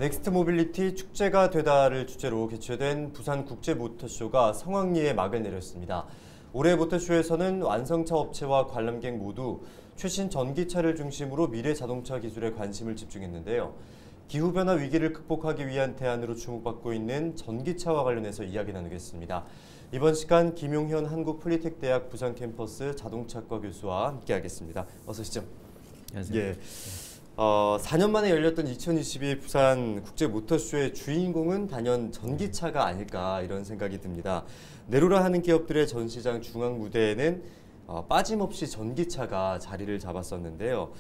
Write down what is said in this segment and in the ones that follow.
넥스트 모빌리티 축제가 되다를 주제로 개최된 부산 국제 모터쇼가 성황리에 막을 내렸습니다. 올해 모터쇼에서는 완성차 업체와 관람객 모두 최신 전기차를 중심으로 미래 자동차 기술에 관심을 집중했는데요. 기후변화 위기를 극복하기 위한 대안으로 주목받고 있는 전기차와 관련해서 이야기 나누겠습니다. 이번 시간 김용현 한국폴리텍대학 부산 캠퍼스 자동차과 교수와 함께하겠습니다. 어서 오시죠. 안녕하세요. 예. 4년 만에 열렸던 2022 부산 국제 모터쇼의 주인공은 단연 전기차가 아닐까 이런 생각이 듭니다. 내로라 하는 기업들의 전시장 중앙 무대에는 빠짐없이 전기차가 자리를 잡았었는데요.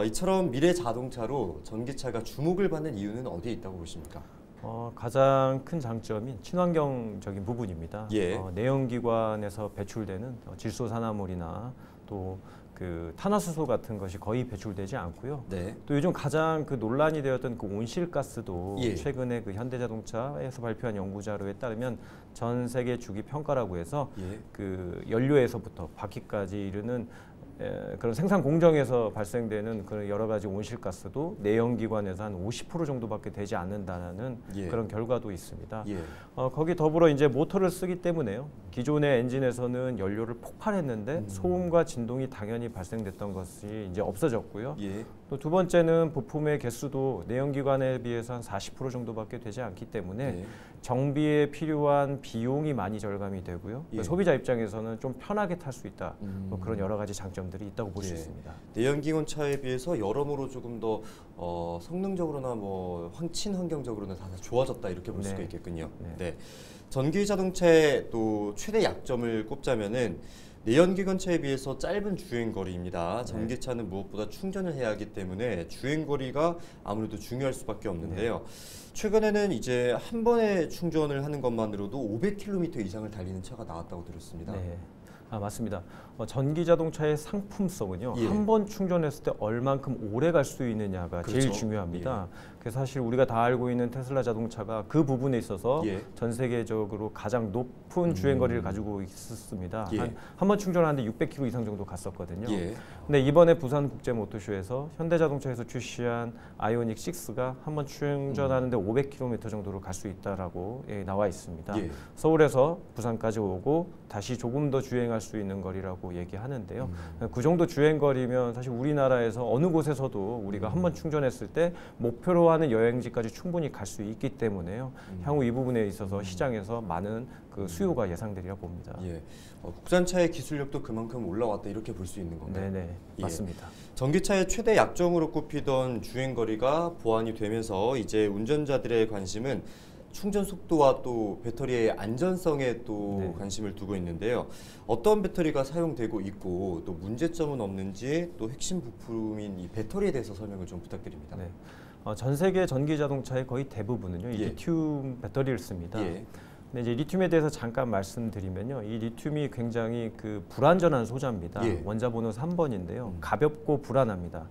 이처럼 미래 자동차로 전기차가 주목을 받는 이유는 어디에 있다고 보십니까? 가장 큰 장점인 친환경적인 부분입니다. 예. 내연기관에서 배출되는 질소산화물이나 또 그 탄화수소 같은 것이 거의 배출되지 않고요. 네. 또 요즘 가장 그 논란이 되었던 그 온실가스도 예. 최근에 그 현대자동차에서 발표한 연구 자료에 따르면 전 세계 주기 평가라고 해서 예. 그 연료에서부터 바퀴까지 이르는 그런 생산 공정에서 발생되는 그런 여러 가지 온실가스도 내연기관에서 한 50% 정도밖에 되지 않는다는 예. 그런 결과도 있습니다. 예. 거기 더불어 이제 모터를 쓰기 때문에요. 기존의 엔진에서는 연료를 폭발했는데 소음과 진동이 당연히 발생됐던 것이 이제 없어졌고요. 예. 또 두 번째는 부품의 개수도 내연기관에 비해서 한 40% 정도밖에 되지 않기 때문에 예. 정비에 필요한 비용이 많이 절감이 되고요. 예. 소비자 입장에서는 좀 편하게 탈 수 있다. 뭐 그런 여러 가지 장점들이 있다고 볼 수 예. 있습니다. 내연기관 차에 비해서 여러모로 조금 더 성능적으로나 뭐 친환경적으로는 다 좋아졌다 이렇게 볼 네. 수가 있겠군요. 네. 네. 전기 자동차의 또 최대 약점을 꼽자면은 내연기관차에 비해서 짧은 주행거리입니다. 전기차는 무엇보다 충전을 해야 하기 때문에 주행거리가 아무래도 중요할 수밖에 없는데요. 최근에는 이제 한 번에 충전을 하는 것만으로도 500km 이상을 달리는 차가 나왔다고 들었습니다. 네. 맞습니다. 전기 자동차의 상품성은요. 예. 한 번 충전했을 때 얼만큼 오래 갈 수 있느냐가 그렇죠. 제일 중요합니다. 그래서 사실 우리가 다 알고 있는 테슬라 자동차가 그 부분에 있어서 예. 전 세계적으로 가장 높은 주행거리를 가지고 있었습니다. 예. 한 번 충전하는데 600km 이상 정도 갔었거든요. 예. 근데 이번에 부산 국제 모터쇼에서 현대자동차에서 출시한 아이오닉 6가 한 번 충전하는데 500km 정도로 갈 수 있다라고 나와 있습니다. 예. 서울에서 부산까지 오고 다시 조금 더 주행할 수 있는 거리라고 얘기하는데요. 그 정도 주행거리면 사실 우리나라에서 어느 곳에서도 우리가 한 번 충전했을 때 목표로 하는 여행지까지 충분히 갈 수 있기 때문에요. 향후 이 부분에 있어서 시장에서 많은 그 수요가 예상되리라 봅니다. 예. 국산차의 기술력도 그만큼 올라왔다 이렇게 볼 수 있는 건가요? 네네, 예. 맞습니다. 전기차의 최대 약점으로 꼽히던 주행거리가 보완이 되면서 이제 운전자들의 관심은 충전 속도와 또 배터리의 안전성에 또 네. 관심을 두고 있는데요. 어떤 배터리가 사용되고 있고 또 문제점은 없는지 또 핵심 부품인 이 배터리에 대해서 설명을 좀 부탁드립니다. 네. 전 세계 전기 자동차의 거의 대부분은요, 이 예. 리튬 배터리를 씁니다. 예. 근데 이제 리튬에 대해서 잠깐 말씀드리면요, 이 리튬이 굉장히 그 불안전한 소자입니다. 예. 원자 번호 3번인데요, 가볍고 불안합니다.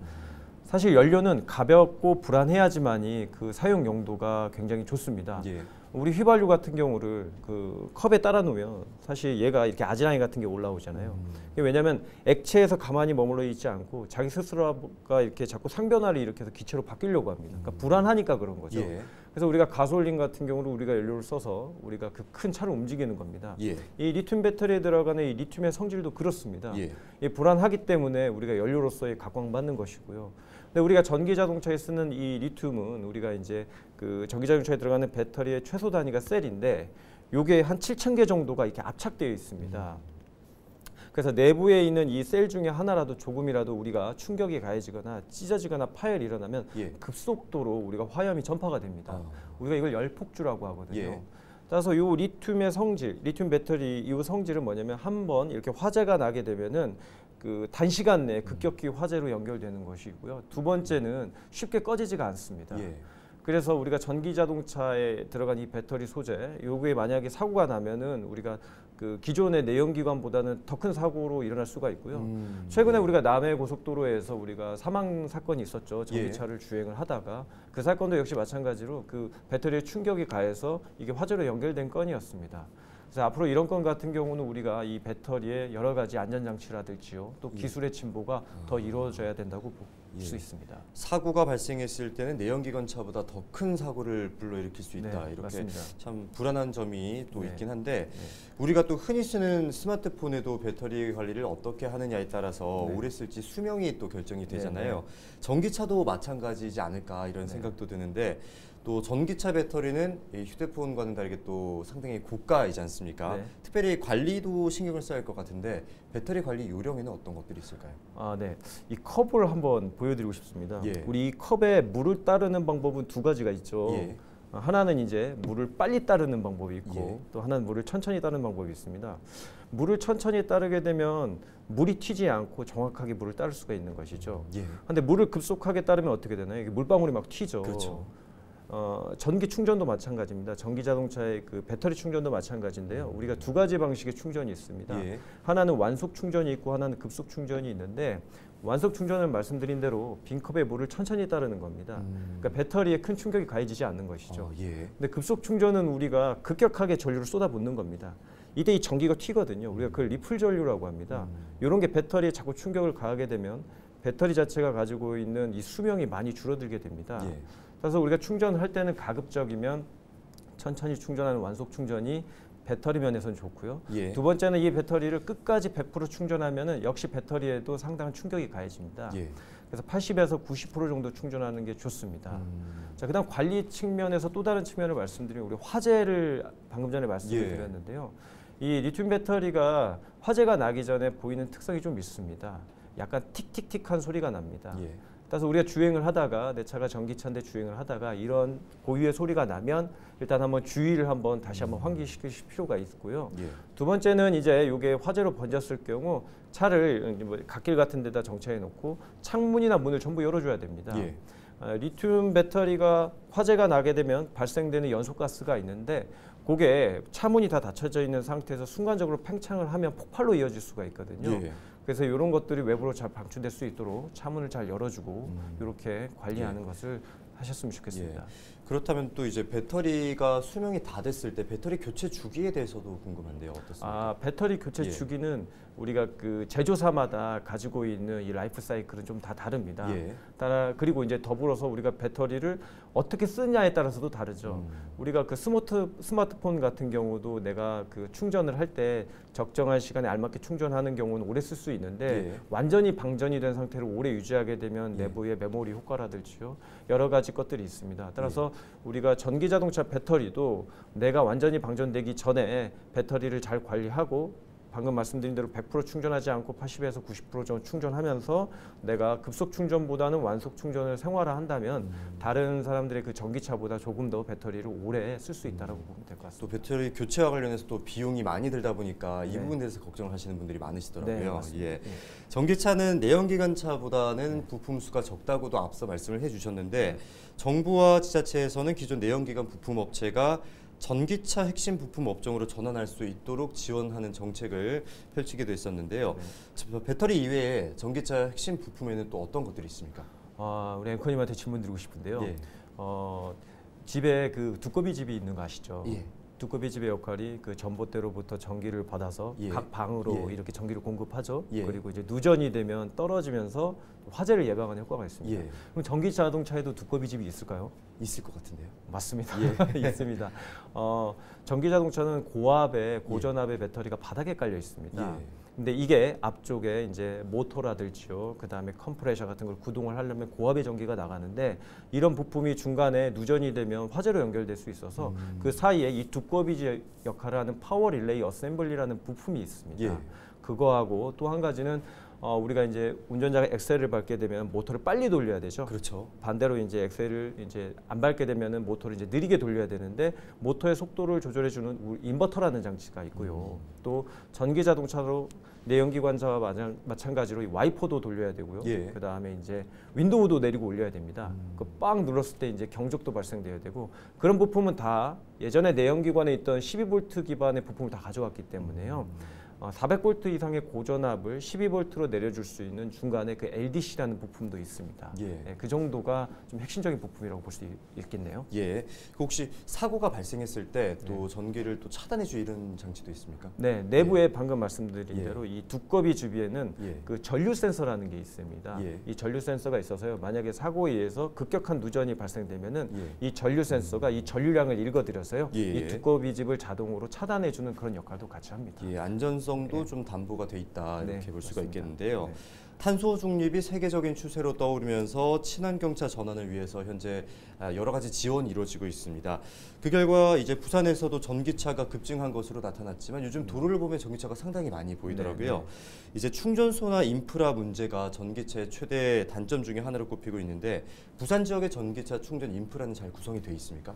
사실 연료는 가볍고 불안해야지만이 그 사용 용도가 굉장히 좋습니다. 예. 우리 휘발유 같은 경우를 그 컵에 따라 놓으면 사실 얘가 이렇게 아지랑이 같은 게 올라오잖아요. 이게 왜냐하면 액체에서 가만히 머물러 있지 않고 자기 스스로가 이렇게 자꾸 상변화를 일으켜서 기체로 바뀌려고 합니다. 그러니까 불안하니까 그런 거죠. 예. 그래서 우리가 가솔린 같은 경우로 우리가 연료를 써서 우리가 그 큰 차를 움직이는 겁니다. 예. 이 리튬 배터리에 들어가는 이 리튬의 성질도 그렇습니다. 예. 이 불안하기 때문에 우리가 연료로서의 각광받는 것이고요. 근데 우리가 전기 자동차에 쓰는 이 리튬은 우리가 이제 그 전기 자동차에 들어가는 배터리의 최소 단위가 셀인데 요게 한 7,000개 정도가 이렇게 압착되어 있습니다. 그래서 내부에 있는 이 셀 중에 하나라도 조금이라도 우리가 충격이 가해지거나 찢어지거나 파열이 일어나면 예. 급속도로 우리가 화염이 전파가 됩니다. 우리가 이걸 열폭주라고 하거든요. 예. 따라서 이 리튬의 성질, 리튬 배터리 이 성질은 뭐냐면 한번 이렇게 화재가 나게 되면은 그 단시간 내에 급격히 화재로 연결되는 것이고요. 두 번째는 쉽게 꺼지지가 않습니다. 예. 그래서 우리가 전기 자동차에 들어간 이 배터리 소재, 요거에 만약에 사고가 나면은 우리가 그 기존의 내연기관보다는 더 큰 사고로 일어날 수가 있고요. 최근에 우리가 남해 고속도로에서 우리가 사망 사건이 있었죠. 전기차를 주행을 하다가 그 사건도 역시 마찬가지로 그 배터리에 충격이 가해서 이게 화재로 연결된 건이었습니다. 그래서 앞으로 이런 건 같은 경우는 우리가 이 배터리에 여러 가지 안전장치라든지요, 또 기술의 진보가 더 이루어져야 된다고 볼 수 있습니다. 사고가 발생했을 때는 내연기관차보다 더 큰 사고를 불러일으킬 수 있다. 네, 이렇게 맞습니다. 참 불안한 점이 또 네. 있긴 한데 우리가 또 흔히 쓰는 스마트폰에도 배터리 관리를 어떻게 하느냐에 따라서 네. 오래 쓸지 수명이 또 결정이 되잖아요. 네. 전기차도 마찬가지지 않을까 이런 생각도 드는데 또 전기차 배터리는 이 휴대폰과는 다르게 또 상당히 고가이지 않습니까? 네. 특별히 관리도 신경을 써야 할 것 같은데 배터리 관리 요령에는 어떤 것들이 있을까요? 아, 네. 이 컵을 한번 보여드리고 싶습니다. 예. 우리 이 컵에 물을 따르는 방법은 두 가지가 있죠. 예. 하나는 이제 물을 빨리 따르는 방법이 있고 예. 또 하나는 물을 천천히 따르는 방법이 있습니다. 물을 천천히 따르게 되면 물이 튀지 않고 정확하게 물을 따를 수가 있는 것이죠. 예. 근데 물을 급속하게 따르면 어떻게 되나요? 이게 물방울이 막 튀죠. 그렇죠. 전기 충전도 마찬가지입니다. 전기 자동차의 그 배터리 충전도 마찬가지인데요. 우리가 두 가지 방식의 충전이 있습니다. 예. 하나는 완속 충전이 있고 하나는 급속 충전이 있는데 완속 충전은 말씀드린 대로 빈 컵에 물을 천천히 따르는 겁니다. 그러니까 배터리에 큰 충격이 가해지지 않는 것이죠. 예. 근데 급속 충전은 우리가 급격하게 전류를 쏟아붓는 겁니다. 이때 이 전기가 튀거든요. 우리가 그걸 리플 전류라고 합니다. 이런 게 배터리에 자꾸 충격을 가하게 되면 배터리 자체가 가지고 있는 이 수명이 많이 줄어들게 됩니다. 예. 그래서 우리가 충전을 할 때는 가급적이면 천천히 충전하는 완속 충전이 배터리 면에서는 좋고요. 예. 두 번째는 이 배터리를 끝까지 100% 충전하면은 역시 배터리에도 상당한 충격이 가해집니다. 예. 그래서 80에서 90% 정도 충전하는 게 좋습니다. 자, 그다음 관리 측면에서 또 다른 측면을 말씀드리면 우리 화재를 방금 전에 말씀을 예. 드렸는데요. 이 리튬 배터리가 화재가 나기 전에 보이는 특성이 좀 있습니다. 약간 틱틱틱한 소리가 납니다. 예. 따라서 우리가 주행을 하다가 내 차가 전기차인데 주행을 하다가 이런 고유의 소리가 나면 일단 한번 주의를 한번 다시 한번 환기시킬 필요가 있고요. 예. 두 번째는 이제 이게 화재로 번졌을 경우 차를 뭐 갓길 같은 데다 정차해 놓고 창문이나 문을 전부 열어줘야 됩니다. 예. 리튬 배터리가 화재가 나게 되면 발생되는 연소가스가 있는데 그게 차문이 다 닫혀져 있는 상태에서 순간적으로 팽창을 하면 폭발로 이어질 수가 있거든요. 예. 그래서 이런 것들이 외부로 잘 방출될 수 있도록 차문을 잘 열어주고 이렇게 관리하는 것을 하셨으면 좋겠습니다. 그렇다면 또 이제 배터리가 수명이 다 됐을 때 배터리 교체 주기에 대해서도 궁금한데요. 어떻습니까? 배터리 교체 예. 주기는 우리가 그 제조사마다 가지고 있는 이 라이프 사이클은 좀 다 다릅니다. 예. 그리고 이제 더불어서 우리가 배터리를 어떻게 쓰냐에 따라서도 다르죠. 우리가 그 스마트폰 같은 경우도 내가 그 충전을 할 때 적정한 시간에 알맞게 충전하는 경우는 오래 쓸 수 있는데 예. 완전히 방전이 된 상태로 오래 유지하게 되면 예. 내부의 메모리 효과라든지요 여러 가지 것들이 있습니다. 따라서 우리가 전기 자동차 배터리도 내가 완전히 방전되기 전에 배터리를 잘 관리하고 방금 말씀드린 대로 100% 충전하지 않고 80에서 90% 정도 충전하면서 내가 급속 충전보다는 완속 충전을 생활화한다면 다른 사람들의 그 전기차보다 조금 더 배터리를 오래 쓸 수 있다라고 보면 될 것 또 같습니다. 배터리 교체와 관련해서 또 비용이 많이 들다 보니까 이 네. 부분에 대해서 걱정을 하시는 분들이 많으시더라고요. 네, 맞습니다. 예. 전기차는 내연기관차보다는 부품 수가 적다고도 앞서 말씀을 해주셨는데 정부와 지자체에서는 기존 내연기관 부품 업체가 전기차 핵심 부품 업종으로 전환할 수 있도록 지원하는 정책을 펼치기도 했었는데요. 배터리 이외에 전기차 핵심 부품에는 또 어떤 것들이 있습니까? 우리 앵커님한테 질문 드리고 싶은데요. 예. 집에 그 두꺼비 집이 있는 거 아시죠? 예. 두꺼비 집의 역할이 그 전봇대로부터 전기를 받아서 예. 각 방으로 예. 이렇게 전기를 공급하죠. 예. 그리고 이제 누전이 되면 떨어지면서 화재를 예방하는 효과가 있습니다. 예. 그럼 전기 자동차에도 두꺼비 집이 있을까요? 있을 것 같은데요. 맞습니다. 예. 있습니다. 전기 자동차는 고압의 고전압의 배터리가 바닥에 깔려 있습니다. 예. 근데 이게 앞쪽에 이제 모터라든지요, 그 다음에 컴프레셔 같은 걸 구동을 하려면 고압의 전기가 나가는데 이런 부품이 중간에 누전이 되면 화재로 연결될 수 있어서 그 사이에 이 두꺼비 역할을 하는 파워 릴레이 어셈블리라는 부품이 있습니다. 예. 그거하고 또 한 가지는 우리가 이제 운전자가 엑셀을 밟게 되면 모터를 빨리 돌려야 되죠. 그렇죠. 반대로 이제 엑셀을 이제 안 밟게 되면은 모터를 이제 느리게 돌려야 되는데 모터의 속도를 조절해주는 인버터라는 장치가 있고요. 또 전기 자동차로 내연기관차와 마찬가지로 이 와이퍼도 돌려야 되고요. 예. 그 다음에 이제 윈도우도 내리고 올려야 됩니다. 그 빵 눌렀을 때 이제 경적도 발생돼야 되고 그런 부품은 다 예전에 내연기관에 있던 12V 기반의 부품을 다 가져왔기 때문에요. 400V 이상의 고전압을 12V로 내려줄 수 있는 중간에 그 LDC라는 부품도 있습니다. 예, 그 정도가 좀 핵심적인 부품이라고 볼 수 있겠네요. 예. 혹시 사고가 발생했을 때 또 전기를 또 차단해주 이런 장치도 있습니까? 네, 내부에 방금 말씀드린 대로 이 두꺼비 주위에는 예. 그 전류 센서라는 게 있습니다. 예. 이 전류 센서가 있어서요. 만약에 사고에 의해서 급격한 누전이 발생되면은 예. 이 전류 센서가 이 전류량을 읽어들여서요. 예. 이 두꺼비 집을 자동으로 차단해주는 그런 역할도 같이 합니다. 예, 안전성도 좀 담보가 돼 있다 이렇게 볼 수가 맞습니다. 있겠는데요. 네. 탄소 중립이 세계적인 추세로 떠오르면서 친환경차 전환을 위해서 현재 여러 가지 지원이 이루어지고 있습니다. 그 결과 이제 부산에서도 전기차가 급증한 것으로 나타났지만 요즘 도로를 보면 전기차가 상당히 많이 보이더라고요. 네. 이제 충전소나 인프라 문제가 전기차의 최대 단점 중에 하나로 꼽히고 있는데 부산 지역의 전기차 충전 인프라는 잘 구성이 돼 있습니까?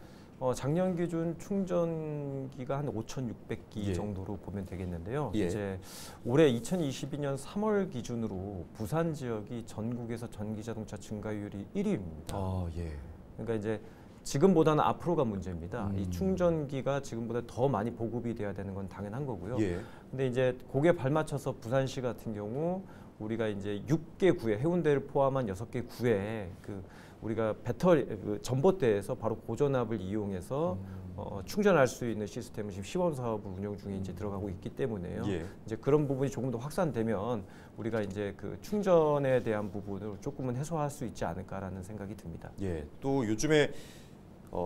작년 기준 충전기가 한 5,600기 예. 정도로 보면 되겠는데요. 예. 이제 올해 2022년 3월 기준으로 부산 지역이 전국에서 전기 자동차 증가율이 1위입니다. 아, 예. 그러니까 이제 지금보다는 앞으로가 문제입니다. 이 충전기가 지금보다 더 많이 보급이 돼야 되는 건 당연한 거고요. 예. 근데 이제 거기에 발맞춰서 부산시 같은 경우 우리가 이제 6개 구에 해운대를 포함한 6개 구에 그 우리가 배터리 그 전봇대에서 바로 고전압을 이용해서 충전할 수 있는 시스템을 지금 시범 사업을 운영 중에 이제 들어가고 있기 때문에요. 예. 이제 그런 부분이 조금 더 확산되면 우리가 이제 그 충전에 대한 부분을 조금은 해소할 수 있지 않을까라는 생각이 듭니다. 예. 또 요즘에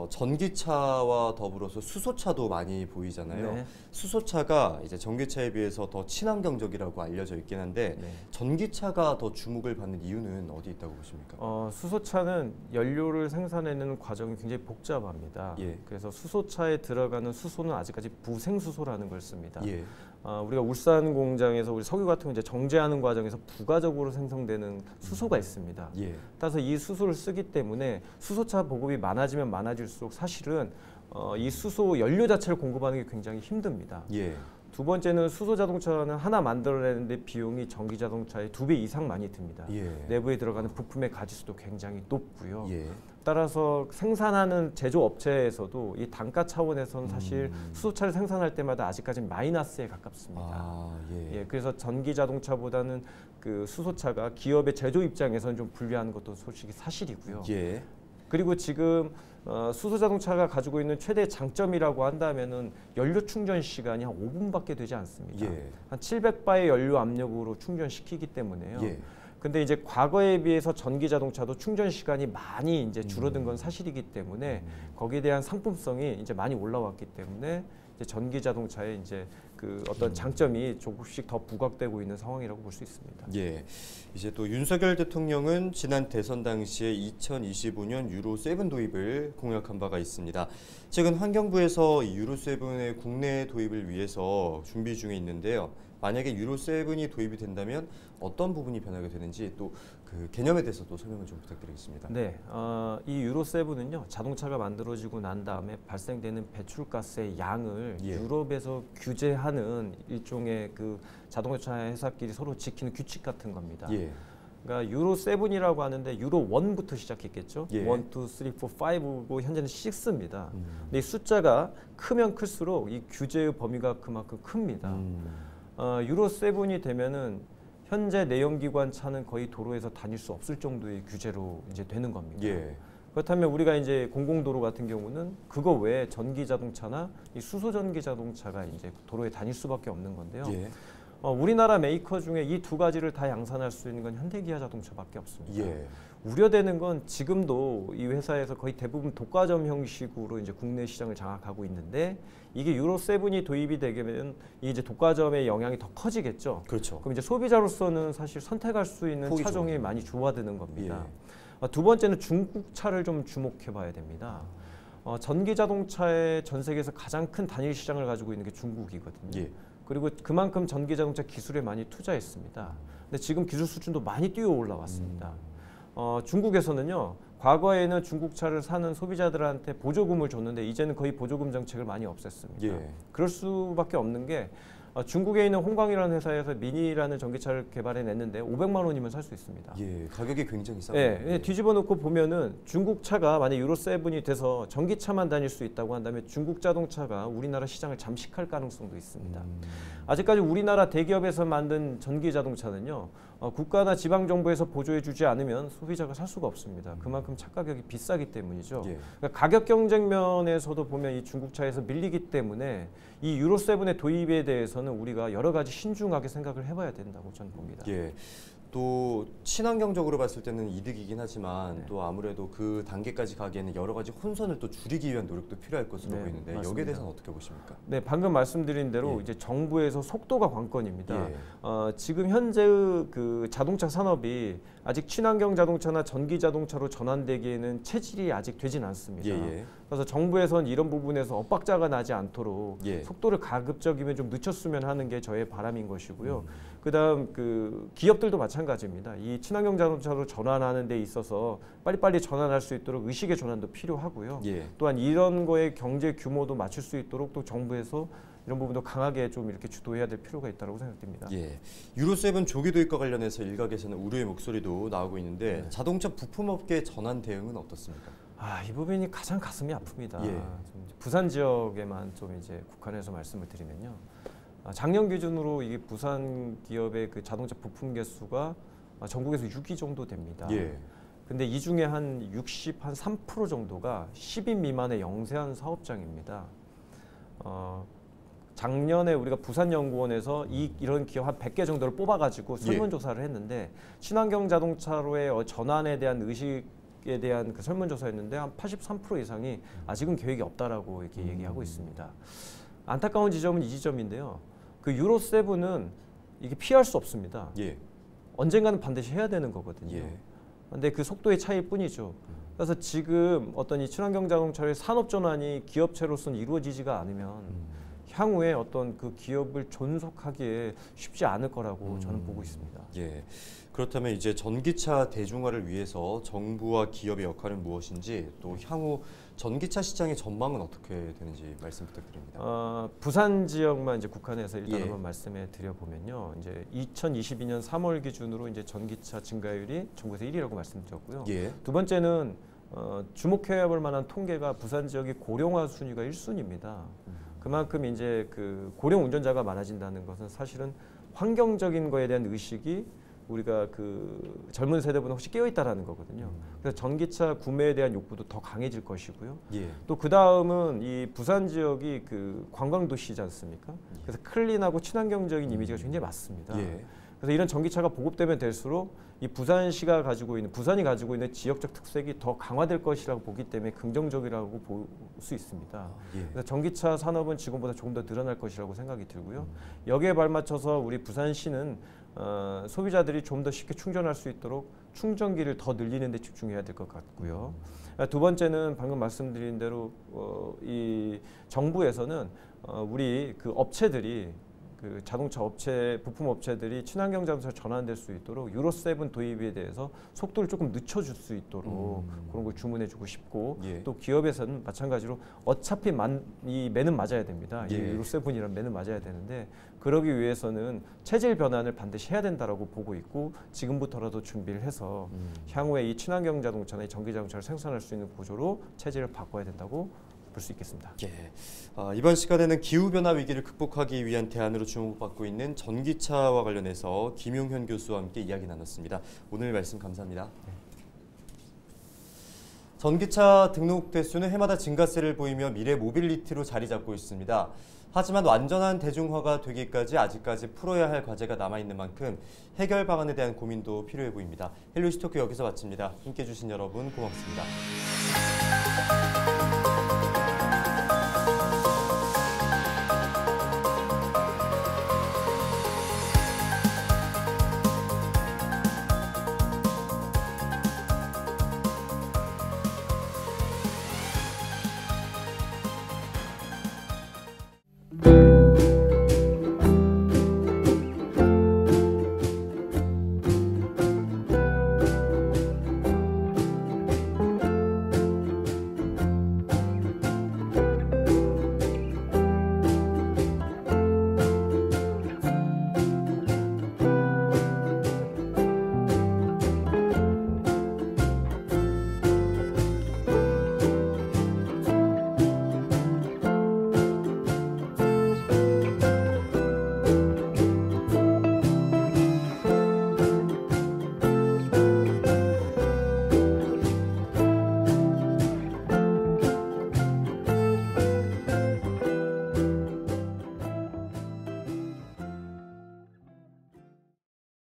전기차와 더불어서 수소차도 많이 보이잖아요. 네. 수소차가 이제 전기차에 비해서 더 친환경적이라고 알려져 있긴 한데 네. 전기차가 더 주목을 받는 이유는 어디 있다고 보십니까? 수소차는 연료를 생산해내는 과정이 굉장히 복잡합니다. 예. 그래서 수소차에 들어가는 수소는 아직까지 부생수소라는 걸 씁니다. 예. 우리가 울산 공장에서 우리 석유 같은 거 이제 정제하는 과정에서 부가적으로 생성되는 수소가 있습니다. 예. 따라서 이 수소를 쓰기 때문에 수소차 보급이 많아지면 많아질수록 사실은 이 수소 연료 자체를 공급하는 게 굉장히 힘듭니다. 예. 두 번째는 수소 자동차는 하나 만들어내는데 비용이 전기 자동차의 2배 이상 많이 듭니다. 예. 내부에 들어가는 부품의 가지수도 굉장히 높고요. 예. 따라서 생산하는 제조업체에서도 이 단가 차원에서는 사실 수소차를 생산할 때마다 아직까지는 마이너스에 가깝습니다. 아, 예. 예, 그래서 전기 자동차보다는 그 수소차가 기업의 제조 입장에서는 좀 불리한 것도 솔직히 사실이고요. 예. 그리고 지금 수소 자동차가 가지고 있는 최대 장점이라고 한다면은 연료 충전 시간이 한 5분밖에 되지 않습니다. 예. 한 700바의 연료 압력으로 충전시키기 때문에요. 예. 근데 이제 과거에 비해서 전기 자동차도 충전 시간이 많이 이제 줄어든 건 사실이기 때문에 거기에 대한 상품성이 이제 많이 올라왔기 때문에 이제 전기 자동차의 이제 그 어떤 장점이 조금씩 더 부각되고 있는 상황이라고 볼 수 있습니다. 예. 이제 또 윤석열 대통령은 지난 대선 당시에 2025년 유로 7 도입을 공약한 바가 있습니다. 최근 환경부에서 이 유로 7의 국내 도입을 위해서 준비 중에 있는데요. 만약에 유로 7이 도입이 된다면 어떤 부분이 변하게 되는지 또 그 개념에 대해서 또 설명을 좀 부탁드리겠습니다. 네, 이 유로 7은요 자동차가 만들어지고 난 다음에 발생되는 배출가스의 양을 예. 유럽에서 규제하는 일종의 그 자동차 회사끼리 서로 지키는 규칙 같은 겁니다. 예. 그러니까 유로 7이라고 하는데 유로 1부터 시작했겠죠. 예. 1, 2, 3, 4, 5고 현재는 6입니다. 근데 이 숫자가 크면 클수록 이 규제의 범위가 그만큼 큽니다. 유로 7이 되면은 현재 내연기관 차는 거의 도로에서 다닐 수 없을 정도의 규제로 이제 되는 겁니다. 예. 그렇다면 우리가 이제 공공도로 같은 경우는 그거 외에 전기 자동차나 이 수소 전기 자동차가 이제 도로에 다닐 수밖에 없는 건데요. 예. 우리나라 메이커 중에 이 두 가지를 다 양산할 수 있는 건 현대기아 자동차밖에 없습니다. 예. 우려되는 건 지금도 이 회사에서 거의 대부분 독과점 형식으로 이제 국내 시장을 장악하고 있는데 이게 유로 7이 도입이 되면 이제 독과점의 영향이 더 커지겠죠. 그렇죠. 그럼 이제 소비자로서는 사실 선택할 수 있는 폭이 차종이 좁아요. 많이 줄어드는 겁니다. 예. 두 번째는 중국 차를 좀 주목해봐야 됩니다. 전기 자동차의 전 세계에서 가장 큰 단일 시장을 가지고 있는 게 중국이거든요. 예. 그리고 그만큼 전기 자동차 기술에 많이 투자했습니다. 근데 지금 기술 수준도 많이 뛰어 올라왔습니다. 중국에서는요, 과거에는 중국차를 사는 소비자들한테 보조금을 줬는데 이제는 거의 보조금 정책을 많이 없앴습니다. 예. 그럴 수밖에 없는 게 중국에 있는 홍광이라는 회사에서 미니라는 전기차를 개발해냈는데 500만 원이면 살 수 있습니다. 예, 가격이 굉장히 싸요. 예, 뒤집어 놓고 보면은 중국 차가 만약 유로 7이 돼서 전기차만 다닐 수 있다고 한다면 중국 자동차가 우리나라 시장을 잠식할 가능성도 있습니다. 아직까지 우리나라 대기업에서 만든 전기 자동차는요, 국가나 지방 정부에서 보조해주지 않으면 소비자가 살 수가 없습니다. 그만큼 차 가격이 비싸기 때문이죠. 예. 그러니까 가격 경쟁 면에서도 보면 이 중국 차에서 밀리기 때문에 이 유로 7의 도입에 대해서는 우리가 여러 가지 신중하게 생각을 해봐야 된다고 저는 봅니다. 예. 또 친환경적으로 봤을 때는 이득이긴 하지만 네. 또 아무래도 그 단계까지 가기에는 여러 가지 혼선을 또 줄이기 위한 노력도 필요할 것으로 네, 보이는데 맞습니다. 여기에 대해서는 어떻게 보십니까? 네, 방금 말씀드린 대로 예. 이제 정부에서 속도가 관건입니다. 예. 지금 현재 그 자동차 산업이 아직 친환경 자동차나 전기 자동차로 전환되기에는 체질이 아직 되진 않습니다. 예. 그래서 정부에서는 이런 부분에서 엇박자가 나지 않도록 예. 속도를 가급적이면 좀 늦췄으면 하는 게 저의 바람인 것이고요. 그다음 그 기업들도 마찬가지입니다. 이 친환경 자동차로 전환하는 데 있어서 빨리빨리 전환할 수 있도록 의식의 전환도 필요하고요. 예. 또한 이런 거에 경제 규모도 맞출 수 있도록 또 정부에서 이런 부분도 강하게 좀 이렇게 주도해야 될 필요가 있다고 생각됩니다. 예. 유로 7 조기 도입과 관련해서 일각에서는 우려의 목소리도 나오고 있는데 자동차 부품업계 전환 대응은 어떻습니까? 이 부분이 가장 가슴이 아픕니다. 예. 좀 이제 부산 지역에만 좀 이제 국한해서 말씀을 드리면요. 작년 기준으로 이게 부산 기업의 그 자동차 부품 개수가 전국에서 6위 정도 됩니다. 예. 근데 이 중에 한 3% 정도가 10인 미만의 영세한 사업장입니다. 작년에 우리가 부산연구원에서 이런 기업 한 100개 정도를 뽑아가지고 설문조사를 했는데 친환경 자동차로의 전환에 대한 의식에 대한 그 설문조사였는데 한 83% 이상이 아직은 계획이 없다라고 이렇게 얘기하고 있습니다. 안타까운 지점은 이 지점인데요. 그 유로 7은 이게 피할 수 없습니다. 예. 언젠가는 반드시 해야 되는 거거든요. 예. 근데 그 속도의 차이일 뿐이죠. 그래서 지금 어떤 이 친환경 자동차의 산업 전환이 기업체로서는 이루어지지가 않으면 향후에 어떤 그 기업을 존속하기에 쉽지 않을 거라고 저는 보고 있습니다. 예. 그렇다면 이제 전기차 대중화를 위해서 정부와 기업의 역할은 무엇인지 또 향후 전기차 시장의 전망은 어떻게 되는지 말씀 부탁드립니다. 부산 지역만 이제 국한해서 일단 예. 한번 말씀해 드려 보면요. 이제 2022년 3월 기준으로 이제 전기차 증가율이 전국에서 1위라고 말씀드렸고요. 예. 두 번째는 주목해야 볼 만한 통계가 부산 지역이 고령화 순위가 1순위입니다. 그만큼 이제 그 고령 운전자가 많아진다는 것은 사실은 환경적인 거에 대한 의식이 우리가 그 젊은 세대보다 훨씬 깨어 있다라는 거거든요. 그래서 전기차 구매에 대한 욕구도 더 강해질 것이고요. 예. 또 그 다음은 이 부산 지역이 그 관광 도시지 않습니까? 그래서 클린하고 친환경적인 이미지가 굉장히 많습니다. 예. 그래서 이런 전기차가 보급되면 될수록 이 부산시가 가지고 있는 부산이 가지고 있는 지역적 특색이 더 강화될 것이라고 보기 때문에 긍정적이라고 볼 수 있습니다. 예. 그래서 전기차 산업은 지금보다 조금 더 늘어날 것이라고 생각이 들고요. 여기에 발맞춰서 우리 부산시는 소비자들이 좀 더 쉽게 충전할 수 있도록 충전기를 더 늘리는 데 집중해야 될 것 같고요. 두 번째는 방금 말씀드린 대로 이 정부에서는 우리 그 업체들이 그 자동차 업체, 부품 업체들이 친환경 자동차로 전환될 수 있도록 유로 7 도입에 대해서 속도를 조금 늦춰줄 수 있도록 그런 걸 주문해주고 싶고 예. 또 기업에서는 마찬가지로 어차피 이 매는 맞아야 됩니다. 이 예. 유로 7이란 매는 맞아야 되는데 그러기 위해서는 체질 변환을 반드시 해야 된다라고 보고 있고 지금부터라도 준비를 해서 향후에 이 친환경 자동차나 이 전기 자동차를 생산할 수 있는 구조로 체질을 바꿔야 된다고 볼 수 있겠습니다. 예. 이번 시간에는 기후변화 위기를 극복하기 위한 대안으로 주목받고 있는 전기차와 관련해서 김용현 교수와 함께 이야기 나눴습니다. 오늘 말씀 감사합니다. 전기차 등록 대수는 해마다 증가세를 보이며 미래 모빌리티로 자리 잡고 있습니다. 하지만 완전한 대중화가 되기까지 아직까지 풀어야 할 과제가 남아있는 만큼 해결 방안에 대한 고민도 필요해 보입니다. 헬로이시 토크 여기서 마칩니다. 함께해 주신 여러분 고맙습니다.